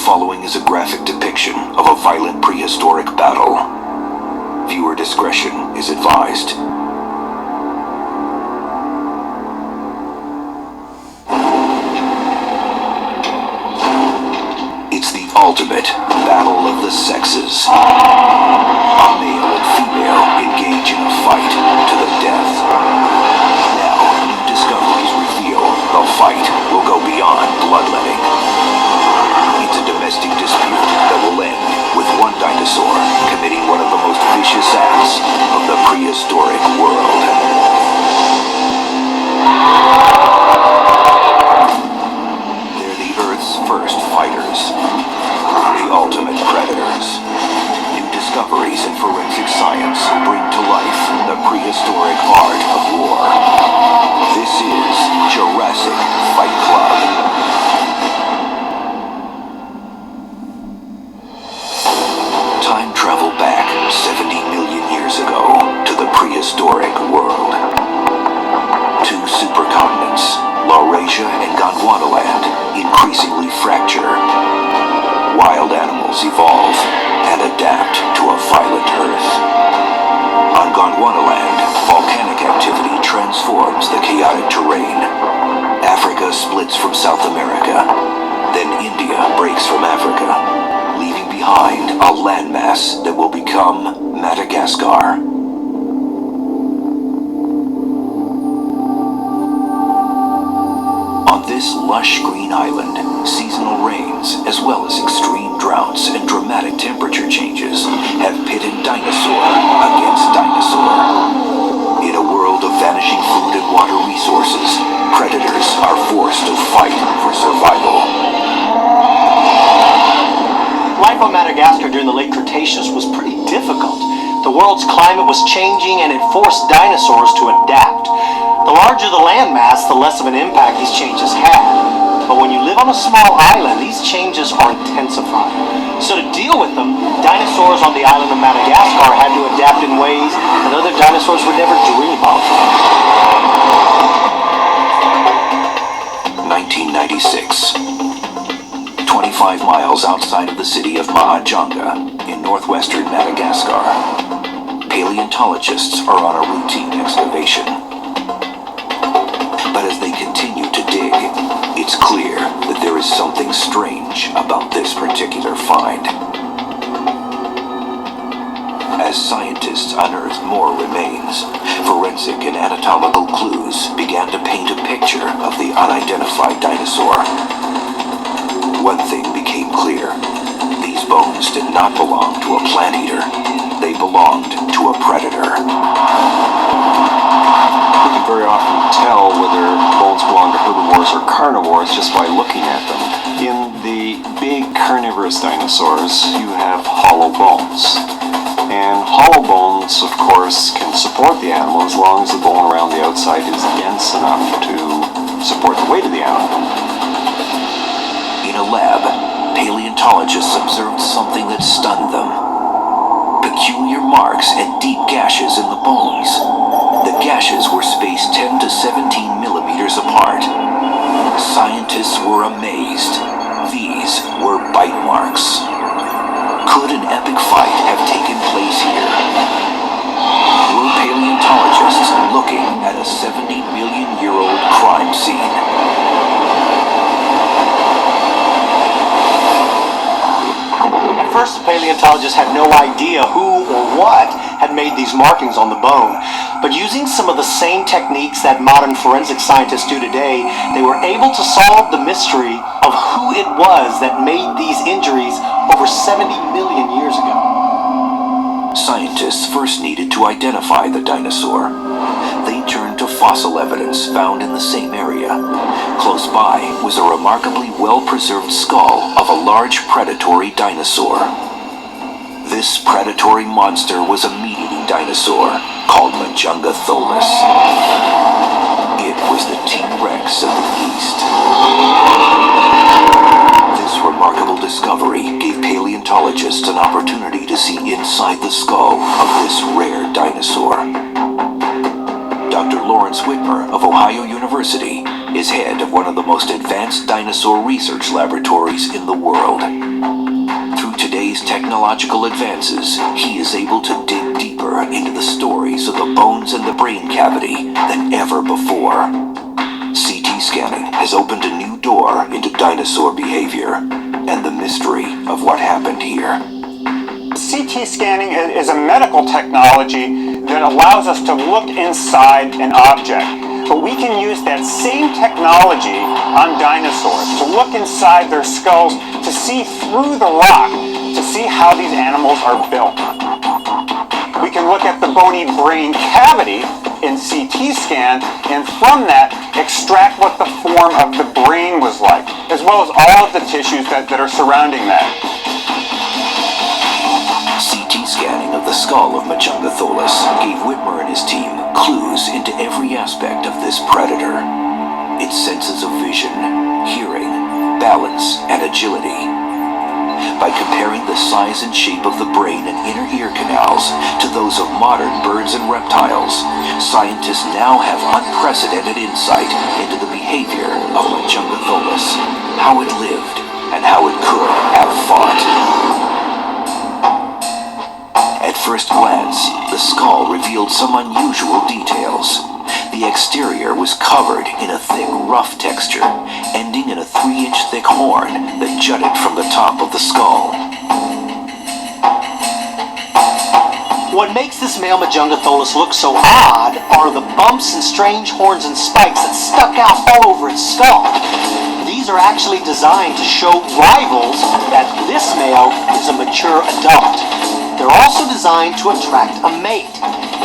following is a graphic depiction of a violent prehistoric battle. Viewer discretion is advised. It's the ultimate battle of the sexes. A male and female engage in a fight to the death. Now, new discoveries reveal the fight will go beyond bloodletting. It's a domestic dispute that will end with one dinosaur committing one of the most vicious acts of the prehistoric world. They're the Earth's first fighters, the ultimate predators. New discoveries in forensic science bring to life the prehistoric art of war. This is Jurassic Fight Club. Time travel back 70 million years ago to the prehistoric world. Two supercontinents, Laurasia and Gondwanaland, increasingly fracture. Wild animals evolve and adapt to a violent Earth. On Gondwanaland, volcanic activity transforms the chaotic terrain. Africa splits from South America. Then India breaks from Africa, leaving behind a landmass that will become Madagascar. On this lush green island, seasonal rains, as well as extreme droughts and dramatic temperature changes, have pitted dinosaur against dinosaur. In a world of vanishing food and water resources, predators are forced to fight for survival. Life on Madagascar during the late Cretaceous was pretty difficult. The world's climate was changing and it forced dinosaurs to adapt. The larger the landmass, the less of an impact these changes had. But when you live on a small island, these changes are intensified. So to deal with them, dinosaurs on the island of Madagascar had to adapt in ways that other dinosaurs would never dream of. 1996. 25 miles outside of the city of Majunga, in northwestern Madagascar, paleontologists are on a routine excavation. But as they continue to dig, it's clear that there is something strange about this particular find. As scientists unearthed more remains, forensic and anatomical clues began to paint a picture of the unidentified dinosaur. One thing became clear. These bones did not belong to a plant eater. They belonged to a predator. We can very often tell whether bones belong to herbivores or carnivores just by looking at them. In the big carnivorous dinosaurs, you have hollow bones. And hollow bones, of course, can support the animal as long as the bone around the outside is dense enough to support the weight of the animal. In a lab, paleontologists observed something that stunned them. Peculiar marks and deep gashes in the bones. The gashes were spaced 10 to 17 millimeters apart. Scientists were amazed. These were bite marks. Could an epic fight have taken place here? Were paleontologists looking at a 70-million-year-old crime scene? At first, the paleontologists had no idea who or what had made these markings on the bone. But using some of the same techniques that modern forensic scientists do today, they were able to solve the mystery of who it was that made these injuries over 70 million years ago. Scientists first needed to identify the dinosaur. They turned to fossil evidence found in the same area. Close by was a remarkably well-preserved skull of a large predatory dinosaur. This predatory monster was a meat-eating dinosaur called Majungatholus. It was the T-Rex of the East. This remarkable discovery gave paleontologists an opportunity to see inside the skull of this rare dinosaur. Dr. Lawrence Lawrence Whitmer of Ohio University is head of one of the most advanced dinosaur research laboratories in the world. Through today's technological advances, he is able to dig deeper into the stories of the bones and the brain cavity than ever before. CT scanning has opened a new door into dinosaur behavior and the mystery of what happened here. CT scanning is a medical technology that allows us to look inside an object. But we can use that same technology on dinosaurs, to look inside their skulls, to see through the rock, to see how these animals are built. We can look at the bony brain cavity in CT scan, and from that, extract what the form of the brain was like, as well as all of the tissues that are surrounding that. CT scanning of the skull of Majungatholus gave Whitmer and his team clues into every aspect of this predator. Its senses of vision, hearing, balance, and agility. By comparing the size and shape of the brain and inner ear canals to those of modern birds and reptiles, scientists now have unprecedented insight into the behavior of Majungatholus, how it lived, and how it could have fought. At first glance, the skull revealed some unusual details. The exterior was covered in a thick, rough texture, ending in a 3-inch thick horn that jutted from the top of the skull. What makes this male Majungatholus look so odd are the bumps and strange horns and spikes that stuck out all over its skull. These are actually designed to show rivals that this male is a mature adult. They're also designed to attract a mate.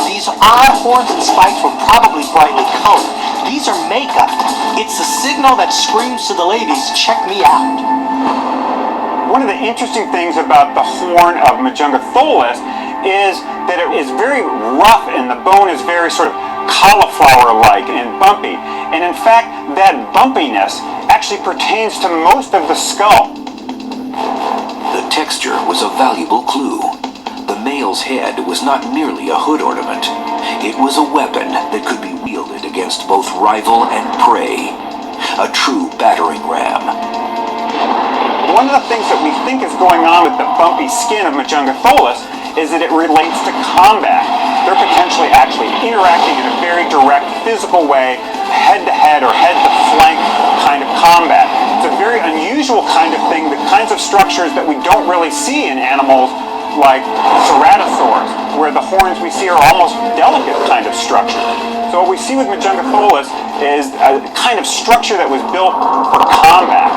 These odd horns and spikes were probably brightly colored. These are makeup. It's a signal that screams to the ladies, check me out. One of the interesting things about the horn of Majungatholus is that it is very rough and the bone is very sort of cauliflower-like and bumpy. And in fact, that bumpiness actually pertains to most of the skull. The texture was a valuable clue. The male's head was not merely a hood ornament. It was a weapon that could be wielded against both rival and prey. A true battering ram. One of the things that we think is going on with the bumpy skin of Majungatholus is that it relates to combat. They're potentially actually interacting in a very direct physical way, head-to-head or head-to-flank kind of combat. It's a very unusual kind of thing, the kinds of structures that we don't really see in animals like ceratosaurs, where the horns we see are almost delicate kind of structure. So what we see with Majungatholus is a kind of structure that was built for combat.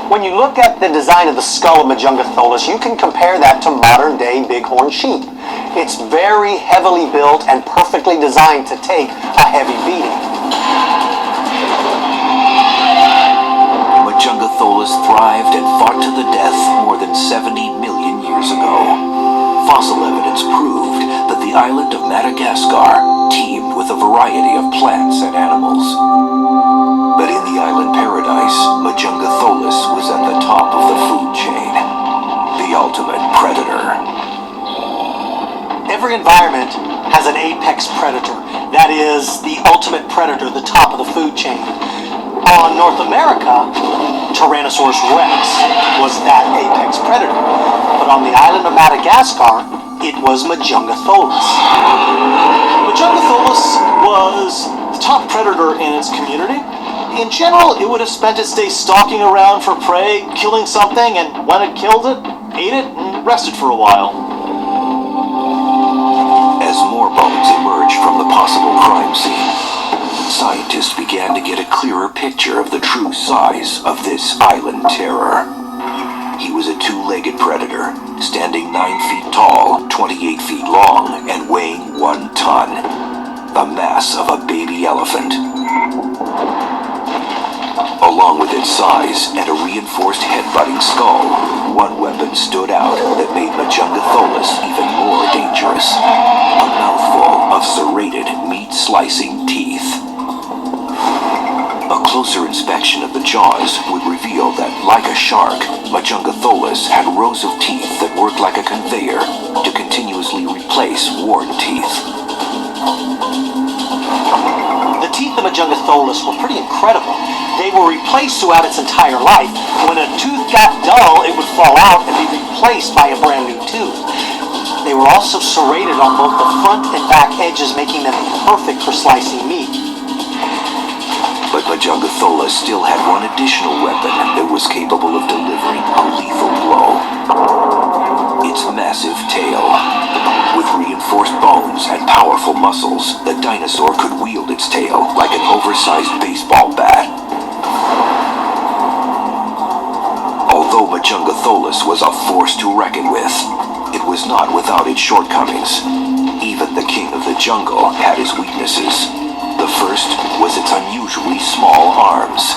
When you look at the design of the skull of Majungatholus, you can compare that to modern-day bighorn sheep. It's very heavily built and perfectly designed to take a heavy beating. Majungatholus thrived and fought to the death more than 70 million years ago. Fossil evidence proved that the island of Madagascar teemed with a variety of plants and animals. But in the island paradise, Majungatholus was at the top of the food chain, the ultimate predator. Every environment has an apex predator. That is the ultimate predator, the top of the food chain. On North America, Tyrannosaurus rex was that apex predator. But on the island of Madagascar, it was Majungatholus. Majungatholus was the top predator in its community. In general, it would have spent its day stalking around for prey, killing something, and when it killed it, ate it, and rested for a while. As more bones emerged from the possible crime scene, scientists began to get a clearer picture of the true size of this island terror. He was a two-legged predator, standing 9 feet tall, 28 feet long, and weighing 1 ton. The mass of a baby elephant. Along with its size and a reinforced head-butting skull, one weapon stood out that made Majungatholus even more dangerous. A mouthful of serrated, meat-slicing teeth. A closer inspection of the jaws would reveal that, like a shark, Majungatholus had rows of teeth that worked like a conveyor to continuously replace worn teeth. the Majungatholus were pretty incredible. They were replaced throughout its entire life. When a tooth got dull, it would fall out and be replaced by a brand new tooth. They were also serrated on both the front and back edges, making them perfect for slicing meat. But Majungatholus still had one additional weapon that was capable of delivering a lethal blow. Its massive tail. With reinforced bones and powerful muscles, the dinosaur could wield its tail like an oversized baseball bat. Although Majungatholus was a force to reckon with, it was not without its shortcomings. Even the king of the jungle had his weaknesses. The first was its unusually small arms.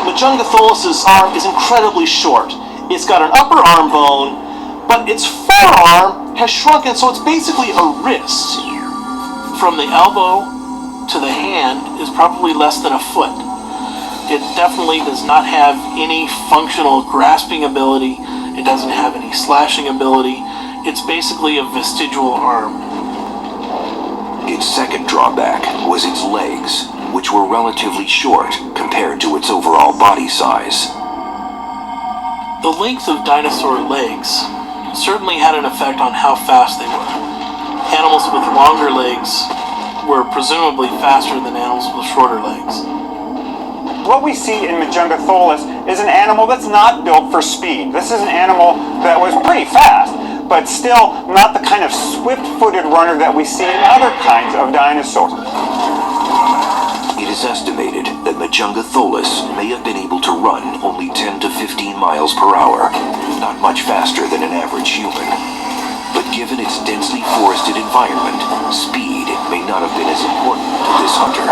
Majungatholus's arm is incredibly short. It's got an upper arm bone, but its forearm has shrunken, so it's basically a wrist. From the elbow to the hand is probably less than a foot. It definitely does not have any functional grasping ability. It doesn't have any slashing ability. It's basically a vestigial arm. Its second drawback was its legs, which were relatively short compared to its overall body size. The length of dinosaur legs certainly had an effect on how fast they were. Animals with longer legs were presumably faster than animals with shorter legs. What we see in Majungatholus is an animal that's not built for speed. This is an animal that was pretty fast, but still not the kind of swift-footed runner that we see in other kinds of dinosaurs. It is estimated that Majungatholus may have been able to run only 10 to 15 miles per hour, not much faster than an average human. But given its densely forested environment, speed may not have been as important to this hunter.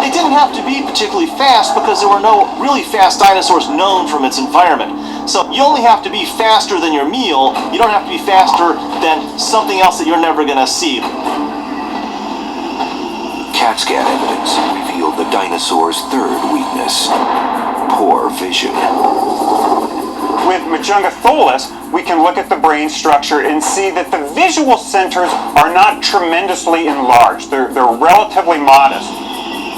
It didn't have to be particularly fast because there were no really fast dinosaurs known from its environment. So you only have to be faster than your meal. You don't have to be faster than something else that you're never going to see. CAT scan evidence revealed the dinosaur's third weakness: poor vision. With Majungatholus, we can look at the brain structure and see that the visual centers are not tremendously enlarged. They're relatively modest.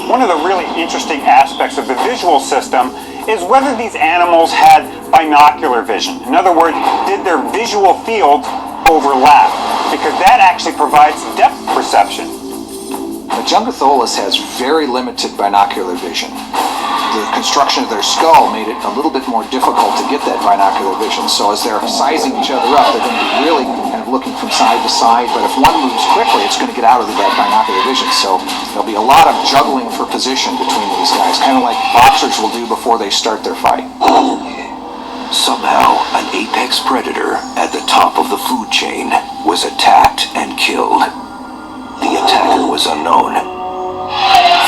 One of the really interesting aspects of the visual system is whether these animals had binocular vision. In other words, did their visual fields overlap? Because that actually provides depth perception. Majungatholus has very limited binocular vision. The construction of their skull made it a little bit more difficult to get that binocular vision. So as they're sizing each other up, they're going to be really kind of looking from side to side. But if one moves quickly, it's going to get out of that binocular vision. So there'll be a lot of juggling for position between these guys, kind of like boxers will do before they start their fight. Somehow, an apex predator at the top of the food chain was attacked and killed. The attacker was unknown.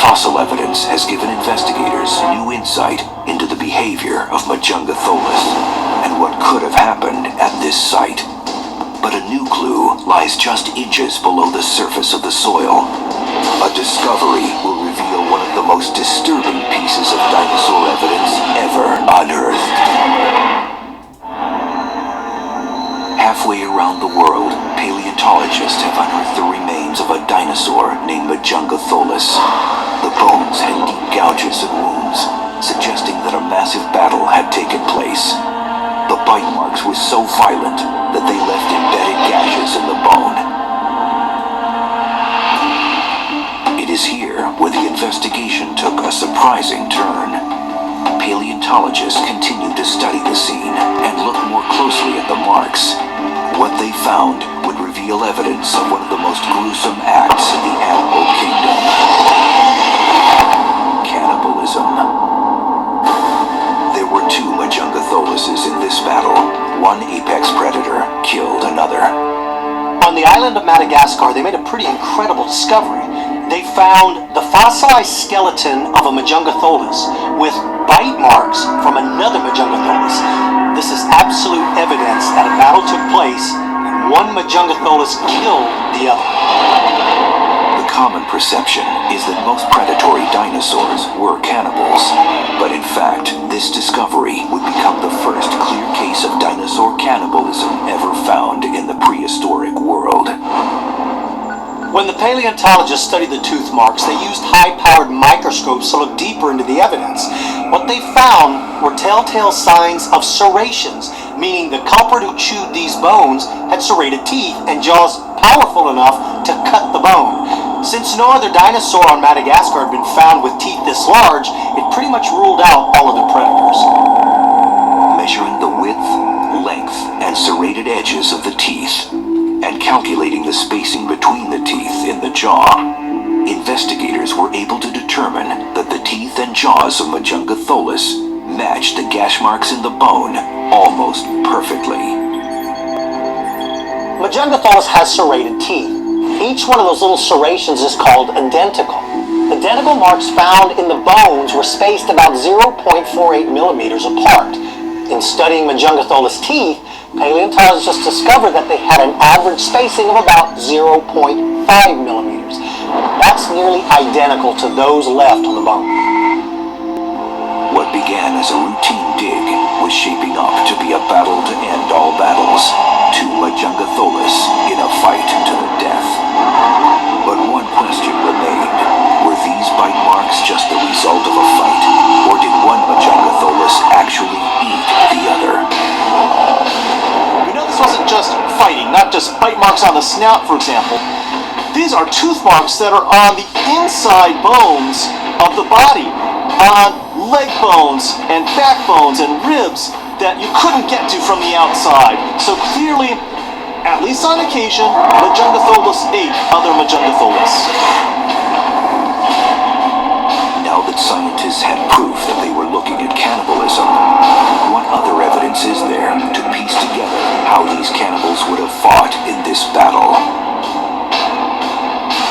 Fossil evidence has given investigators new insight into the behavior of Majungatholus and what could have happened at this site. But a new clue lies just inches below the surface of the soil. A discovery will reveal one of the most disturbing pieces of dinosaur evidence ever unearthed. Halfway around the world, paleontologists have unearthed the remains of a dinosaur named Majungatholus. The bones had deep gouges and wounds, suggesting that a massive battle had taken place. The bite marks were so violent that they left embedded gashes in the bone. It is here where the investigation took a surprising turn. Paleontologists continued to study the scene and look more closely at the marks. What they found would reveal evidence of one of the most gruesome acts in the animal kingdom: cannibalism. There were two Majungatholuses in this battle. One apex predator killed another. On the island of Madagascar, they made a pretty incredible discovery. They found the fossilized skeleton of a Majungatholus with bite marks from another Majungatholus. This is absolute evidence that a battle took place and one Majungatholus killed the other. The common perception is that most predatory dinosaurs were cannibals, but in fact, this discovery would become the first clear case of dinosaur cannibalism ever found in the prehistoric world. When When the paleontologists studied the tooth marks, they used high-powered microscopes to look deeper into the evidence. What they found were telltale signs of serrations, meaning the culprit who chewed these bones had serrated teeth and jaws powerful enough to cut the bone. Since no other dinosaur on Madagascar had been found with teeth this large, it pretty much ruled out all other predators. Measuring the width, length, and serrated edges of the teeth, and calculating the spacing between the teeth in the jaw, investigators were able to determine that the teeth and jaws of Majungatholus matched the gash marks in the bone almost perfectly. Majungatholus has serrated teeth. Each one of those little serrations is called a denticle. The denticle marks found in the bones were spaced about 0.48 millimeters apart. In studying Majungatholus teeth, paleontologists discovered that they had an average spacing of about 0.5 millimeters. That's nearly identical to those left on the bone. What began as a routine dig was shaping up to be a battle to end all battles, to Majungatholus in a fight to the death. But one question remained. Were these bite marks just the result of a fight, or did one Majungatholus actually eat the other? We know this wasn't just fighting, not just bite marks on the snout, for example. These are tooth marks that are on the inside bones of the body, on leg bones and backbones and ribs that you couldn't get to from the outside. So clearly, at least on occasion, Majungatholus ate other Majungatholus. Now that scientists had proof that they were looking at cannibalism, what other evidence is there to piece together how these cannibals would have fought in this battle?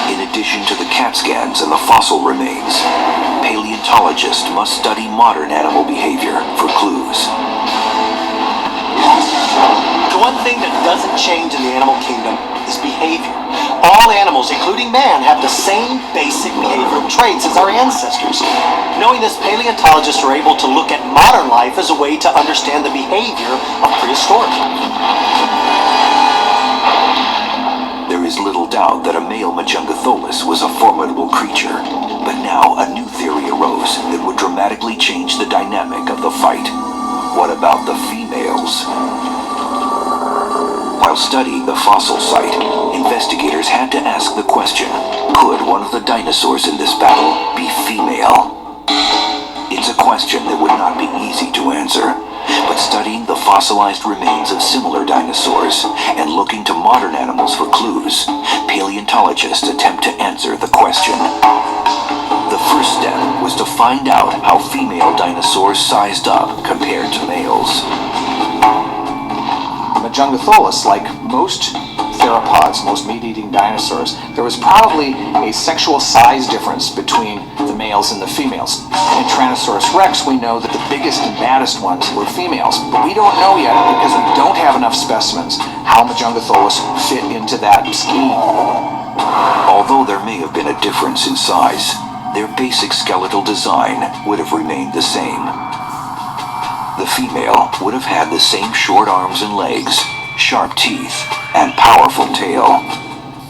In addition to the CAT scans and the fossil remains, paleontologists must study modern animal behavior for clues. The one thing that doesn't change in the animal kingdom is behavior. All animals, including man, have the same basic behavioral traits as our ancestors. Knowing this, paleontologists are able to look at modern life as a way to understand the behavior of prehistoric life. There is little doubt that a male Majungatholus was a formidable creature, but now a new theory arose that would dramatically change the dynamic of the fight. What about the females? While studying the fossil site, investigators had to ask the question, could one of the dinosaurs in this battle be female? It's a question that would not be easy to answer, but studying the fossilized remains of similar dinosaurs and looking to modern animals for clues, paleontologists attempt to answer the question. The first step was to find out how female dinosaurs sized up compared to males. Majungatholus, like most theropods, most meat-eating dinosaurs, there was probably a sexual size difference between the males and the females. In Tyrannosaurus rex, we know that the biggest and baddest ones were females, but we don't know yet, because we don't have enough specimens, how Majungatholus fit into that scheme. Although there may have been a difference in size, their basic skeletal design would have remained the same. The female would have had the same short arms and legs, sharp teeth, and powerful tail.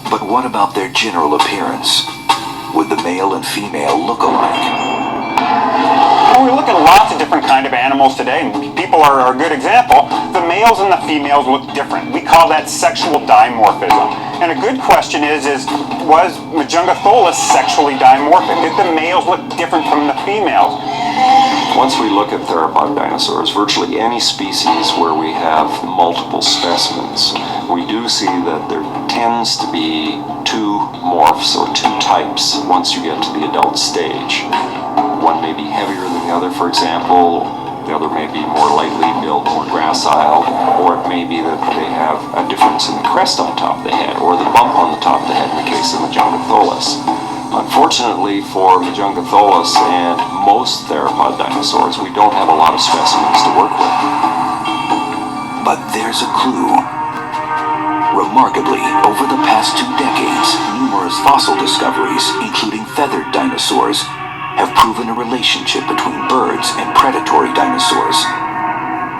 But what about their general appearance? Would the male and female look alike? Well, we look at lots of different kind of animals today, and people are a good example. The males and the females look different. We call that sexual dimorphism. And a good question is was Majungatholus sexually dimorphic? Did the males look different from the females? Once we look at theropod dinosaurs, virtually any species where we have multiple specimens, we do see that there tends to be two morphs or two types once you get to the adult stage. One may be heavier than the other, for example. The other may be more lightly built, more gracile, or it may be that they have a difference in the crest on top of the head, or the bump on the top of the head in the case of Majungatholus. Unfortunately for Majungatholus and most theropod dinosaurs, we don't have a lot of specimens to work with. But there's a clue. Remarkably, over the past 2 decades, numerous fossil discoveries, including feathered dinosaurs, have proven a relationship between birds and predatory dinosaurs.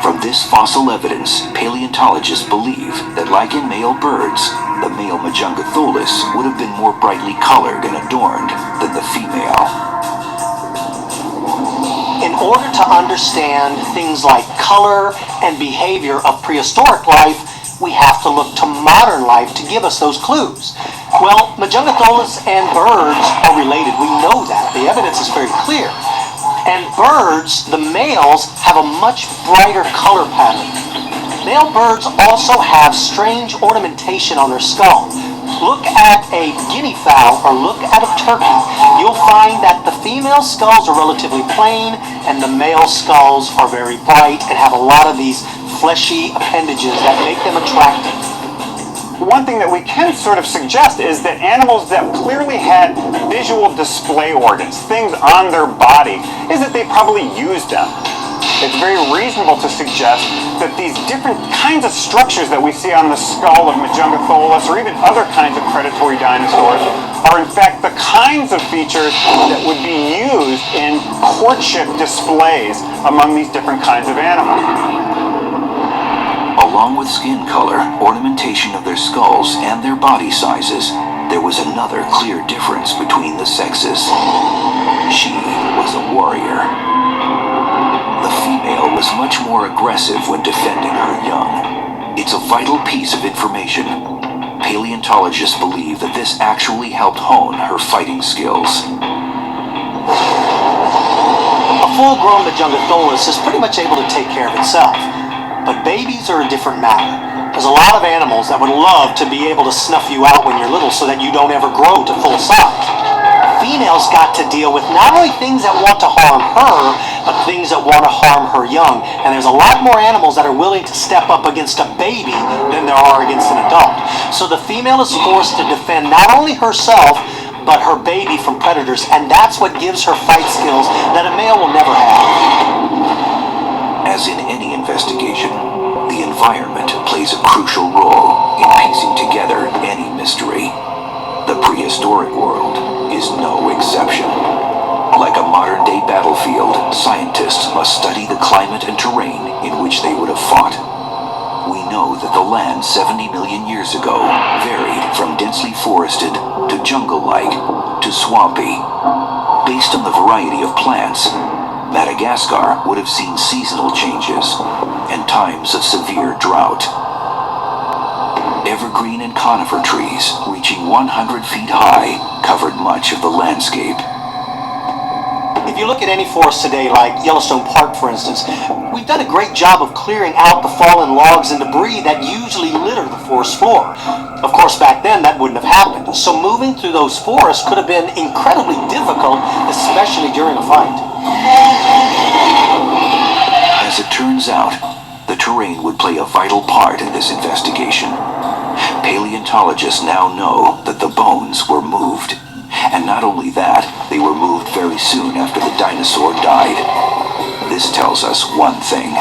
From this fossil evidence, paleontologists believe that, like in male birds, the male Majungatholus would have been more brightly colored and adorned than the female. In order to understand things like color and behavior of prehistoric life, we have to look to modern life to give us those clues. Well, Majungatholus and birds are related. We know that. The evidence is very clear. And birds, the males, have a much brighter color pattern. Male birds also have strange ornamentation on their skull. Look at a guinea fowl or look at a turkey. You'll find that the female skulls are relatively plain and the male skulls are very bright and have a lot of these fleshy appendages that make them attractive. One thing that we can sort of suggest is that animals that clearly had visual display organs, things on their body, is that they probably used them. It's very reasonable to suggest that these different kinds of structures that we see on the skull of Majungatholus or even other kinds of predatory dinosaurs are in fact the kinds of features that would be used in courtship displays among these different kinds of animals. Along with skin color, ornamentation of their skulls, and their body sizes, there was another clear difference between the sexes. She was a warrior. The female was much more aggressive when defending her young. It's a vital piece of information. Paleontologists believe that this actually helped hone her fighting skills. A full-grown Majungatholus is pretty much able to take care of itself. But babies are a different matter. There's a lot of animals that would love to be able to snuff you out when you're little so that you don't ever grow to full size. Females got to deal with not only things that want to harm her, but things that want to harm her young. And there's a lot more animals that are willing to step up against a baby than there are against an adult. So the female is forced to defend not only herself, but her baby from predators. And that's what gives her fight skills that a male will never have. As in any investigation, the environment plays a crucial role in piecing together any mystery. The prehistoric world is no exception. Like a modern-day battlefield, scientists must study the climate and terrain in which they would have fought. We know that the land 70 million years ago varied from densely forested to jungle-like to swampy. Based on the variety of plants, Madagascar would have seen seasonal changes and times of severe drought. Evergreen and conifer trees, reaching 100 feet high, covered much of the landscape. If you look at any forest today, like Yellowstone Park for instance, we've done a great job of clearing out the fallen logs and debris that usually litter the forest floor. Of course, back then that wouldn't have happened, so moving through those forests could have been incredibly difficult, especially during a fight. As it turns out, the terrain would play a vital part in this investigation. Paleontologists now know that the bones were moved. And not only that, they were moved very soon after the dinosaur died. This tells us one thing: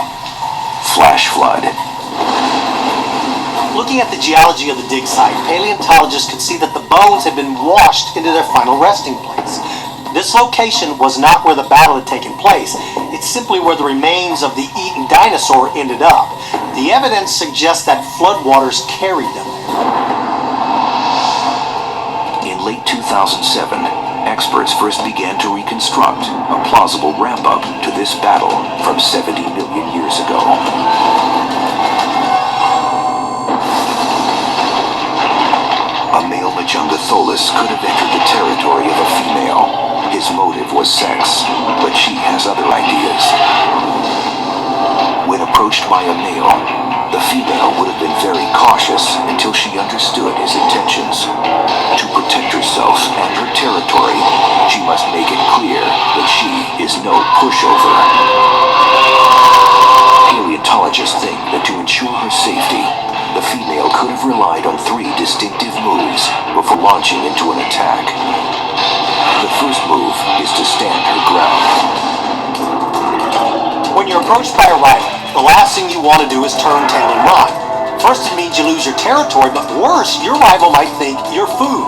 flash flood. Looking at the geology of the dig site, paleontologists could see that the bones had been washed into their final resting place. This location was not where the battle had taken place. It's simply where the remains of the eaten dinosaur ended up. The evidence suggests that floodwaters carried them there. In late 2007, experts first began to reconstruct a plausible ramp-up to this battle from 70 million years ago. A male Majungatholus could have entered the territory of a female. His motive was sex, but she has other ideas. When approached by a male, the female would have been very cautious until she understood his intentions. To protect herself and her territory, she must make it clear that she is no pushover. Paleontologists think that to ensure her safety, the female could have relied on 3 distinctive moves before launching into an attack. The first move is to stand her ground. When you're approached by a rival, the last thing you want to do is turn tail and run. First, it means you lose your territory, but worse, your rival might think you're food.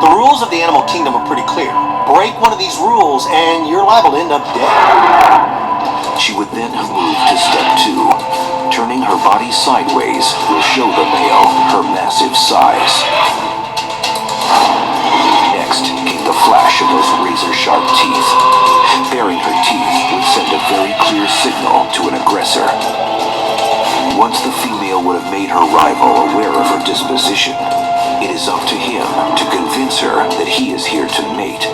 The rules of the animal kingdom are pretty clear. Break one of these rules and you're liable to end up dead. She would then have moved to step 2. Turning her body sideways will show the male her massive size. Next came the flash of those razor-sharp teeth. Baring her teeth would send a very clear signal to an aggressor. Once the female would have made her rival aware of her disposition, it is up to him to convince her that he is here to mate,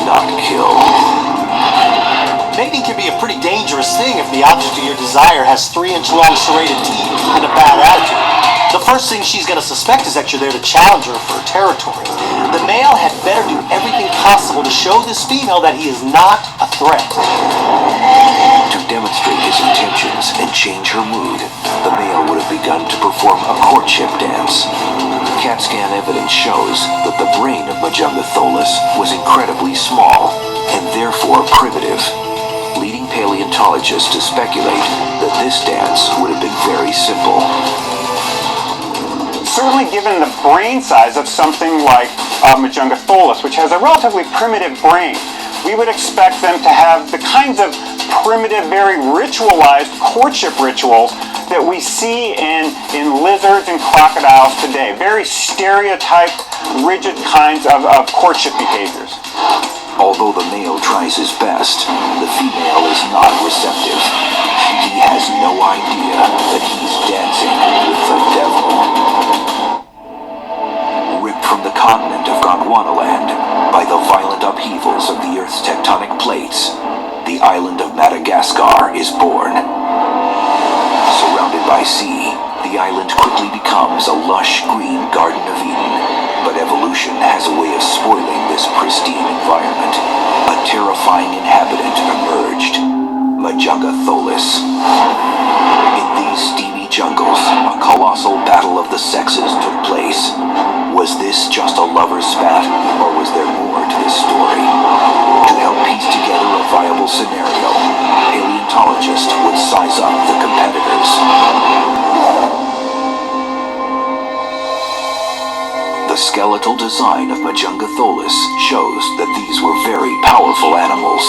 not kill. Mating can be a pretty dangerous thing if the object of your desire has 3-inch-long serrated teeth and a bad attitude. The first thing she's going to suspect is that you're there to challenge her for her territory. The male had better do everything possible to show this female that he is not a threat. To demonstrate his intentions and change her mood, the male would have begun to perform a courtship dance. CAT scan evidence shows that the brain of Majungatholus was incredibly small and therefore primitive, leading paleontologists to speculate that this dance would have been very simple. Certainly given the brain size of something like Majungatholus, which has a relatively primitive brain, we would expect them to have the kinds of primitive, very ritualized courtship rituals that we see in lizards and crocodiles today. Very stereotyped, rigid kinds of courtship behaviors. Although the male tries his best, the female is not receptive. He has no idea that he's dancing with the devil. Ripped from the continent of Gondwanaland by the violent upheavals of the Earth's tectonic plates, the island of Madagascar is born. Surrounded by sea, the island quickly becomes a lush green Garden of Eden. But evolution has a way of spoiling this pristine environment. A terrifying inhabitant emerged, Majungatholus. In these steamy jungles, a colossal battle of the sexes took place. Was this just a lover's spat, or was there more to this story? To help piece together a viable scenario, paleontologists would size up the competitors. The skeletal design of Majungatholus shows that these were very powerful animals.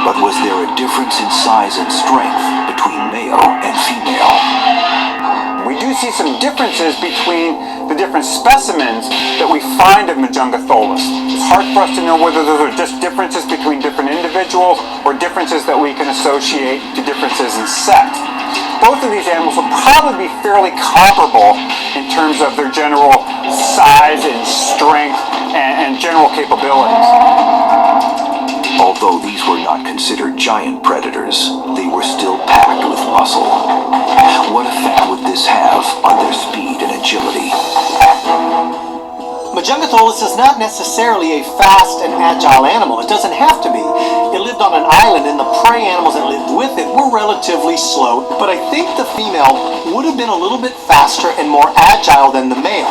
But was there a difference in size and strength between male and female? We do see some differences between the different specimens that we find of Majungatholus. It's hard for us to know whether those are just differences between different individuals or differences that we can associate to differences in sex. Both of these animals will probably be fairly comparable in terms of their general size and strength and general capabilities. Although these were not considered giant predators, they were still packed with muscle. What effect would this have on their speed and agility? Majungatholus is not necessarily a fast and agile animal. It doesn't have to be. It lived on an island, and the prey animals that lived with it were relatively slow, but I think the female would have been a little bit faster and more agile than the male.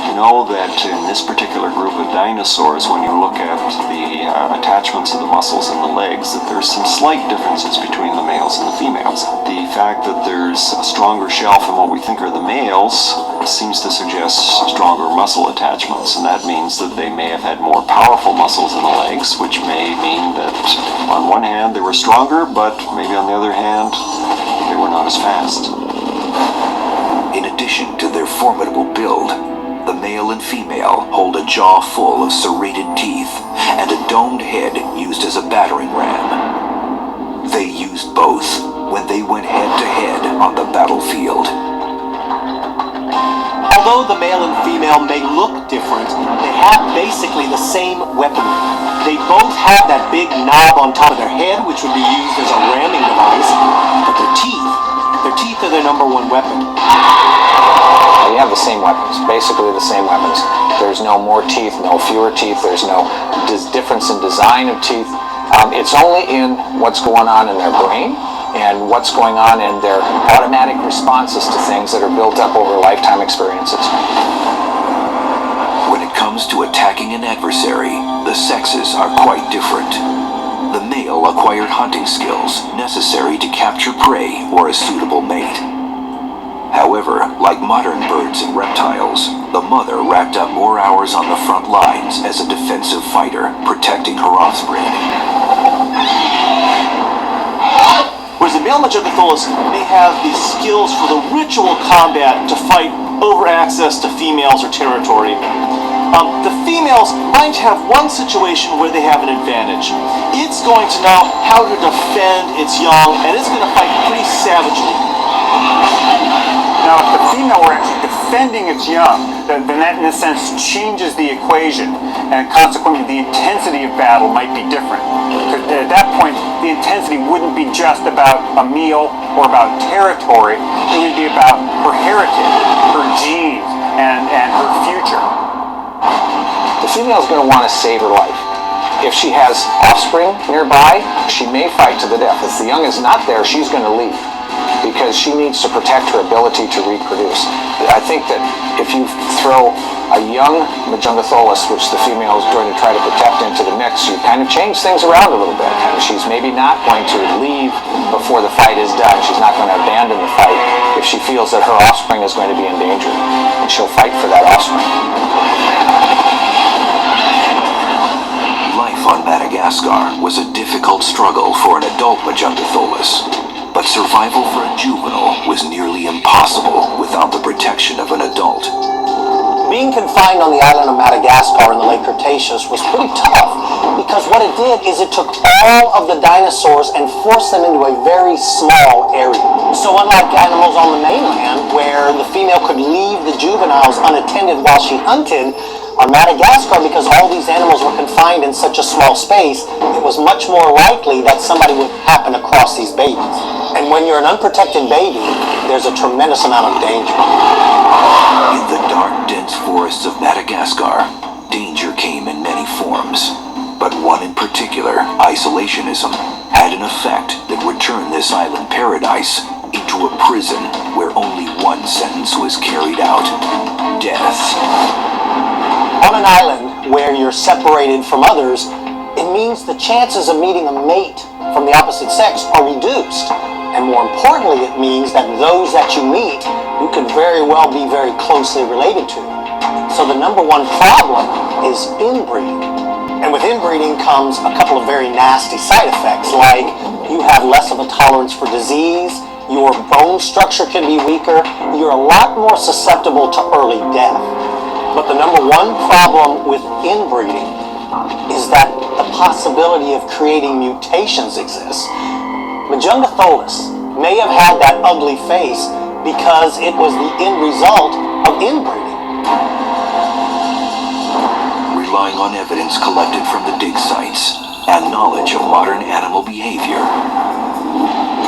You know that in this particular group of dinosaurs, when you look at the attachments of the muscles in the legs, that there's some slight differences between the males and the females. The fact that there's a stronger shelf in what we think are the males seems to suggest stronger muscle attachments, and that means that they may have had more powerful muscles in the legs, which may mean that on one hand they were stronger, but maybe on the other hand they were not as fast. In addition to their formidable build, the male and female hold a jaw full of serrated teeth and a domed head used as a battering ram. They used both when they went head-to-head on the battlefield. Although the male and female may look different, they have basically the same weaponry. They both have that big knob on top of their head, which would be used as a ramming device, but their teeth are their number one weapon. They have the same weapons, basically the same weapons. There's no more teeth, no fewer teeth, there's no difference in design of teeth. It's only in what's going on in their brain and what's going on in their automatic responses to things that are built up over lifetime experiences. When it comes to attacking an adversary, the sexes are quite different. The male acquired hunting skills necessary to capture prey or a suitable mate. However, like modern birds and reptiles, the mother racked up more hours on the front lines as a defensive fighter, protecting her offspring. male Majungatholus may have the skills for the ritual combat to fight over access to females or territory. The females might have one situation where they have an advantage. It's going to know how to defend its young, and it's going to fight pretty savagely. Now, if the female were actually defending its young, then that in a sense changes the equation, and consequently the intensity of battle might be different. Because at that point, the intensity wouldn't be just about a meal or about territory, it would be about her heritage, her genes, and her future. The female is going to want to save her life. If she has offspring nearby, she may fight to the death. If the young is not there, she's going to leave because she needs to protect her ability to reproduce. I think that if you throw a young Majungatholus, which the female is going to try to protect, into the mix, you kind of change things around a little bit. And she's maybe not going to leave before the fight is done. She's not going to abandon the fight if she feels that her offspring is going to be in danger, and she'll fight for that offspring. Life on Madagascar was a difficult struggle for an adult Majungatholus, but survival for a juvenile was nearly impossible without the protection of an adult. Being confined on the island of Madagascar in the late Cretaceous was pretty tough because what it did is it took all of the dinosaurs and forced them into a very small area. So unlike animals on the mainland where the female could leave the juveniles unattended while she hunted, on Madagascar, because all these animals were confined in such a small space, it was much more likely that somebody would happen across these babies. And when you're an unprotected baby, there's a tremendous amount of danger. In the dark, dense forests of Madagascar, danger came in many forms. But one in particular, isolationism, had an effect that would turn this island paradise into a prison where only one sentence was carried out: death. On an island where you're separated from others, it means the chances of meeting a mate from the opposite sex are reduced. And more importantly, it means that those that you meet, you could very well be very closely related to. So the number one problem is inbreeding. And with inbreeding comes a couple of very nasty side effects, like you have less of a tolerance for disease, your bone structure can be weaker, you're a lot more susceptible to early death. But the number one problem with inbreeding is that the possibility of creating mutations exists. Majungatholus may have had that ugly face because it was the end result of inbreeding. Relying on evidence collected from the dig sites and knowledge of modern animal behavior,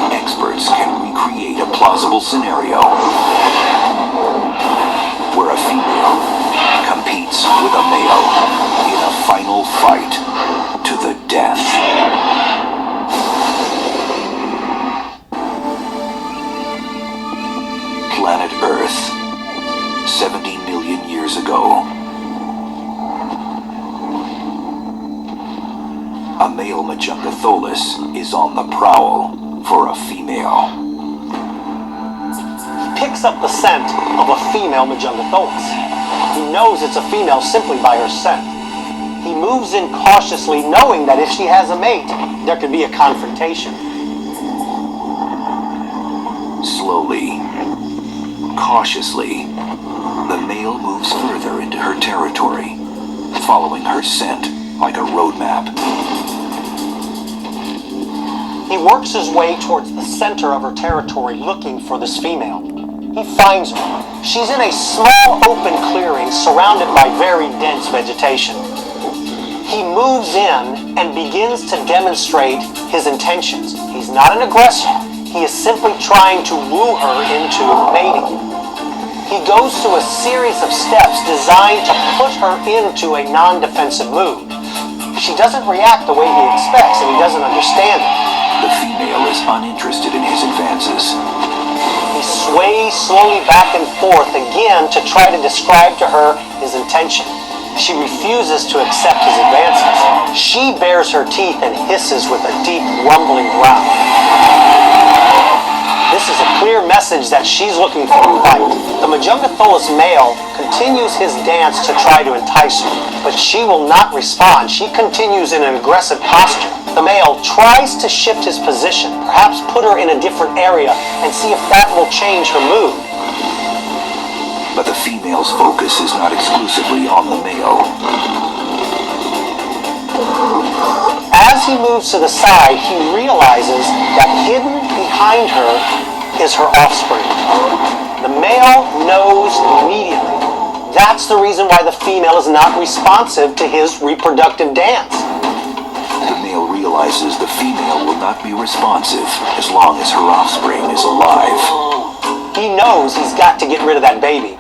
experts can recreate a plausible scenario where a female competes with a male in a final fight to the death. Planet Earth, 70 million years ago. A male Majungatholus is on the prowl for a female. Picks up the scent of a female Majungatholus. He knows it's a female simply by her scent. He moves in cautiously, knowing that if she has a mate, there could be a confrontation. Slowly, cautiously, the male moves further into her territory, following her scent like a road map. He works his way towards the center of her territory looking for this female. He finds her. She's in a small open clearing surrounded by very dense vegetation. He moves in and begins to demonstrate his intentions. He's not an aggressor. He is simply trying to woo her into mating. He goes through a series of steps designed to put her into a non-defensive mood. She doesn't react the way he expects, and he doesn't understand it. The female is uninterested in his advances. He sways slowly back and forth again to try to describe to her his intention. She refuses to accept his advances. She bares her teeth and hisses with a deep rumbling growl. This is a clear message that she's looking for a fight. The Majungatholus male continues his dance to try to entice her, but she will not respond. She continues in an aggressive posture. The male tries to shift his position, perhaps put her in a different area, and see if that will change her mood. But the female's focus is not exclusively on the male. As he moves to the side, he realizes that hidden behind her is her offspring. The male knows immediately. That's the reason why the female is not responsive to his reproductive dance. The male realizes the female will not be responsive as long as her offspring is alive. He knows he's got to get rid of that baby.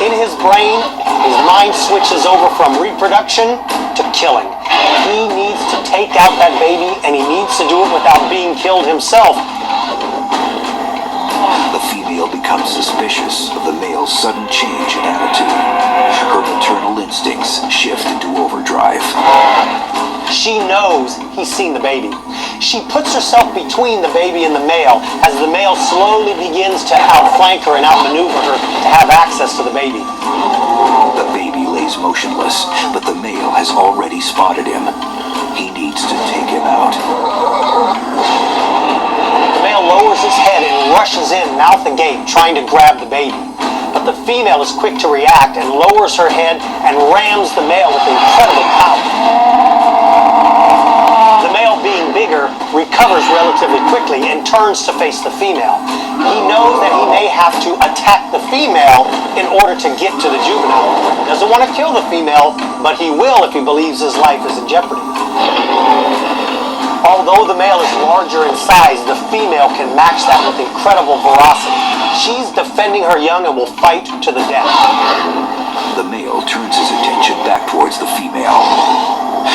In his brain, his mind switches over from reproduction to killing. He needs to take out that baby, and he needs to do it without being killed himself. The female becomes suspicious of the male's sudden change in attitude. Her maternal instincts shift into overdrive. She knows he's seen the baby. She puts herself between the baby and the male as the male slowly begins to outflank her and outmaneuver her to have access to the baby. The baby lays motionless, but the male has already spotted him. He needs to take him out. The male lowers his head and rushes in, mouth agape, trying to grab the baby. But the female is quick to react and lowers her head and rams the male with incredible power. The male, being bigger, recovers relatively quickly and turns to face the female. He knows that he may have to attack the female in order to get to the juvenile. He doesn't want to kill the female, but he will if he believes his life is in jeopardy. Although the male is larger in size, the female can match that with incredible ferocity. She's defending her young and will fight to the death. The male turns his attention back towards the female.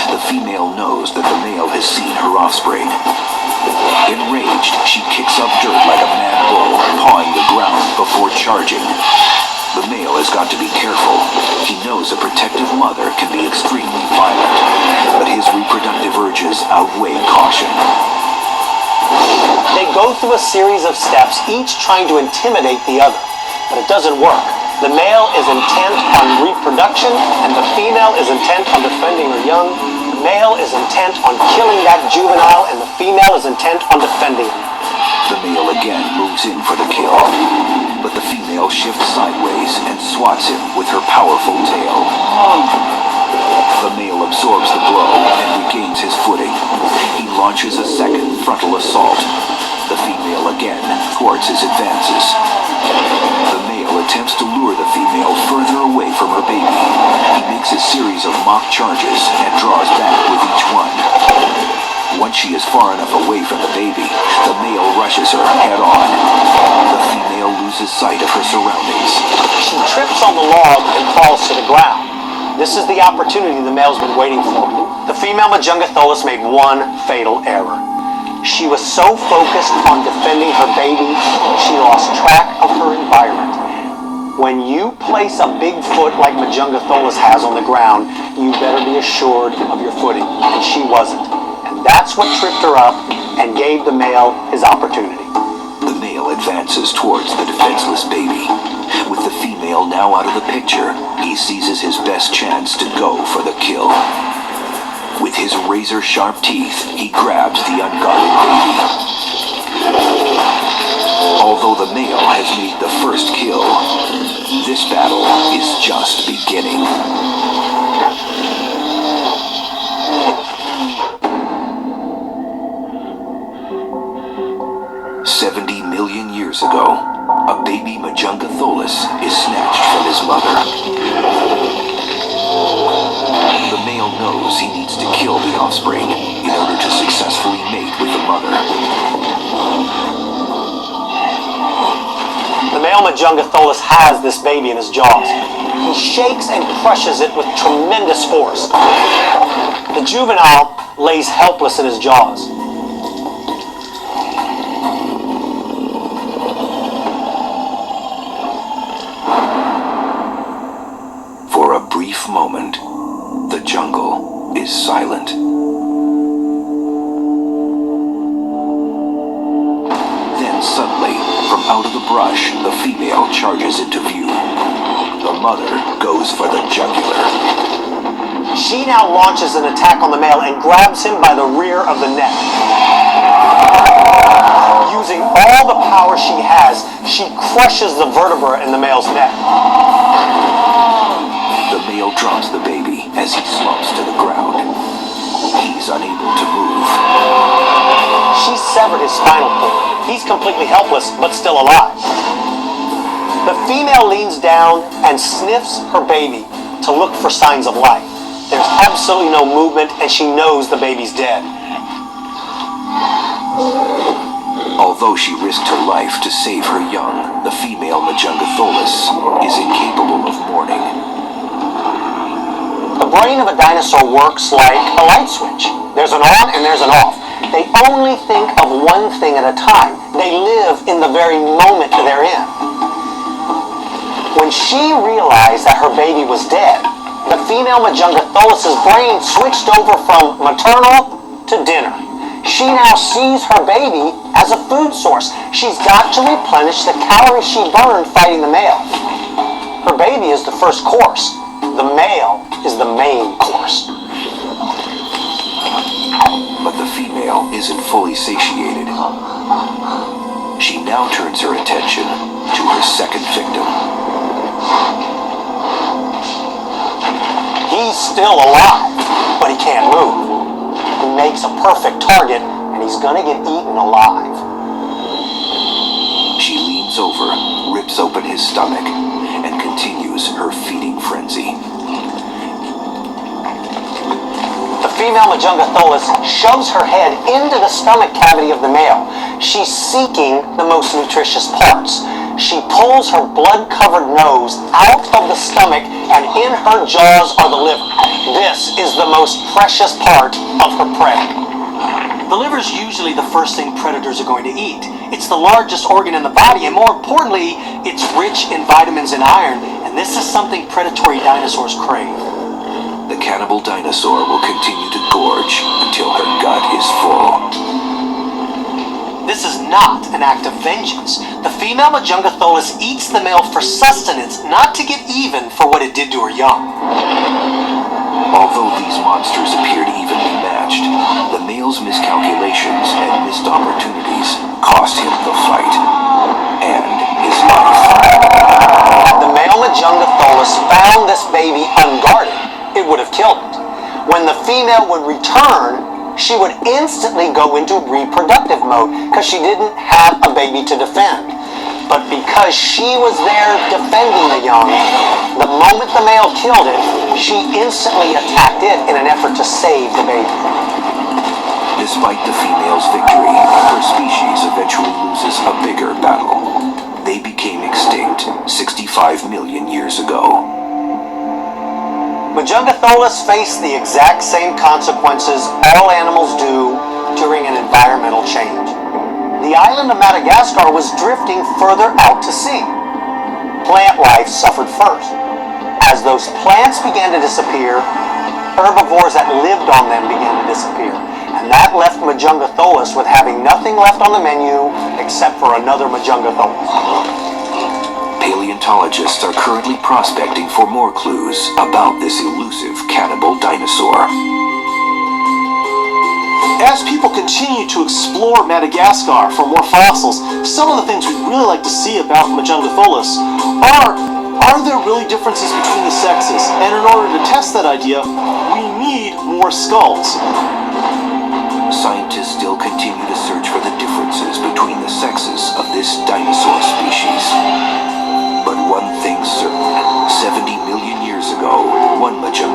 The female knows that the male has seen her offspring. Enraged, she kicks up dirt like a mad bull, pawing the ground before charging. The male has got to be careful. He knows a protective mother can be extremely violent, but his reproductive urges outweigh caution. They go through a series of steps, each trying to intimidate the other, but it doesn't work. The male is intent on reproduction, and the female is intent on defending her young. The male is intent on killing that juvenile, and the female is intent on defending him. The male again moves in for the kill, but the female shifts sideways and swats him with her powerful tail. The male absorbs the blow and regains his footing. He launches a second frontal assault. The female again thwarts his advances. The male attempts to lure the female further away from her baby. He makes a series of mock charges and draws back with each one. Once she is far enough away from the baby, the male rushes her head on. The female loses sight of her surroundings. She trips on the log and falls to the ground. This is the opportunity the male's been waiting for. The female Majungatholus made one fatal error. She was so focused on defending her baby, she lost track of her environment. When you place a big foot like Majungatholus has on the ground, you better be assured of your footing, and she wasn't. And that's what tripped her up and gave the male his opportunity. The male advances towards the defenseless baby. With the female now out of the picture, he seizes his best chance to go for the kill. With his razor-sharp teeth, he grabs the unguarded baby. Although the male has made the first kill, this battle is just beginning. $70 million years ago, a baby Majungatholus is snatched from his mother. The male knows he needs to kill the offspring in order to successfully mate with the mother. The male Majungatholus has this baby in his jaws. He shakes and crushes it with tremendous force. The juvenile lays helpless in his jaws. For a brief moment, the jungle is silent. Then suddenly, Out of the brush, the female charges into view. The mother goes for the jugular. She now launches an attack on the male and grabs him by the rear of the neck. Using all the power she has, she crushes the vertebra in the male's neck. The male drops the baby as he slumps to the ground. He's unable to move. She severed his spinal cord. He's completely helpless, but still alive. The female leans down and sniffs her baby to look for signs of life. There's absolutely no movement, and she knows the baby's dead. Although she risked her life to save her young, the female Majungatholus is incapable of mourning. The brain of a dinosaur works like a light switch. There's an on and there's an off. They only think of one thing at a time. They live in the very moment they're in. When she realized that her baby was dead, the female Majungatholus's brain switched over from maternal to dinner. She now sees her baby as a food source. She's got to replenish the calories she burned fighting the male. Her baby is the first course. The male is the main course. But the female isn't fully satiated. She now turns her attention to her second victim. He's still alive, but he can't move. He makes a perfect target, and he's gonna get eaten alive. She leans over, rips open his stomach, and continues her feeding frenzy. The female Majungatholus shoves her head into the stomach cavity of the male. She's seeking the most nutritious parts. She pulls her blood-covered nose out of the stomach, and in her jaws are the liver. This is the most precious part of her prey. The liver is usually the first thing predators are going to eat. It's the largest organ in the body, and more importantly, it's rich in vitamins and iron, and this is something predatory dinosaurs crave. The cannibal dinosaur will continue to gorge until her gut is full. This is not an act of vengeance. The female Majungatholus eats the male for sustenance, not to get even for what it did to her young. Although these monsters appeared evenly matched, the male's miscalculations and missed opportunities cost him the fight and his life. Had the male Majungatholus found this baby unguarded, it would have killed it. When the female would return, she would instantly go into reproductive mode because she didn't have a baby to defend. But because she was there defending the young, the moment the male killed it, she instantly attacked it in an effort to save the baby. Despite the female's victory, her species eventually loses a bigger battle. They became extinct 65 million years ago. Majungatholus faced the exact same consequences all animals do during an environmental change. The island of Madagascar was drifting further out to sea. Plant life suffered first. As those plants began to disappear, herbivores that lived on them began to disappear. And that left Majungatholus with having nothing left on the menu except for another Majungatholus. Paleontologists are currently prospecting for more clues about this elusive cannibal dinosaur. As people continue to explore Madagascar for more fossils, some of the things we'd really like to see about Majungatholus are there really differences between the sexes? And in order to test that idea, we need more skulls. Scientists still continue to search for the differences between the sexes of this dinosaur species. But one thing's certain, 70 million years ago, one Majungatholus